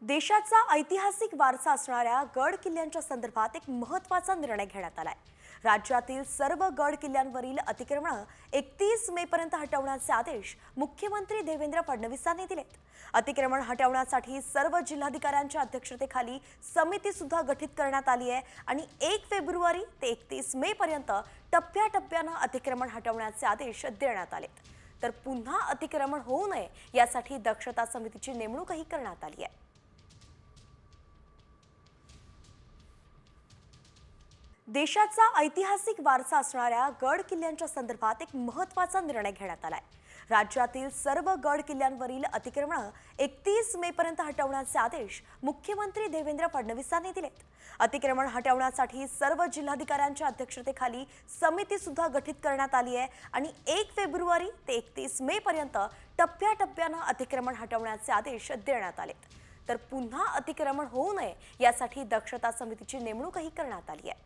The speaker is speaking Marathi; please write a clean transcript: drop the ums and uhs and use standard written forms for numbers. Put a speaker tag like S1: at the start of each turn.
S1: देशाचा ऐतिहासिक वारसा असणाऱ्या गड किल्ल्यांच्या संदर्भात एक महत्त्वाचा निर्णय घेण्यात आलाय। राज्यातील सर्व गड किल्ल्यांवरील अतिक्रमण 31 मे पर्यंत हटवण्याचे आदेश मुख्यमंत्री देवेंद्र फडणवीसांनी दिलेत। अतिक्रमण हटवण्यासाठी सर्व जिल्हाधिकाऱ्यांच्या अध्यक्षतेखाली समिती सुद्धा गठीत करण्यात आली आहे आणि 1 फेब्रुवारी ते 31 मे पर्यंत टप्प्याटप्प्याने अतिक्रमण हटवण्याचे आदेश देण्यात आलेत। तर पुन्हा अतिक्रमण होऊ नये यासाठी दक्षता समितीची नेमणूकही करण्यात आली आहे। देशाचा ऐतिहासिक वारसा असणाऱ्या गड किल्ल्यांच्या संदर्भात एक महत्त्वाचा निर्णय घेण्यात आलाय। राज्यातील सर्व गड किल्ल्यांवरील अतिक्रमण 31 मे पर्यंत हटवण्याचे आदेश मुख्यमंत्री देवेंद्र फडणवीसांनी दिलेत। अतिक्रमण हटवण्यासाठी सर्व जिल्हाधिकाऱ्यांच्या अध्यक्षतेखाली समिती सुद्धा गठीत करण्यात आली आहे आणि 1 फेब्रुवारी ते 31 मे पर्यंत टप्प्याटप्प्याने अतिक्रमण हटवण्याचे आदेश देण्यात आलेत। तर पुन्हा अतिक्रमण होऊ नये यासाठी दक्षता समितीची नेमणूकही करण्यात आली आहे।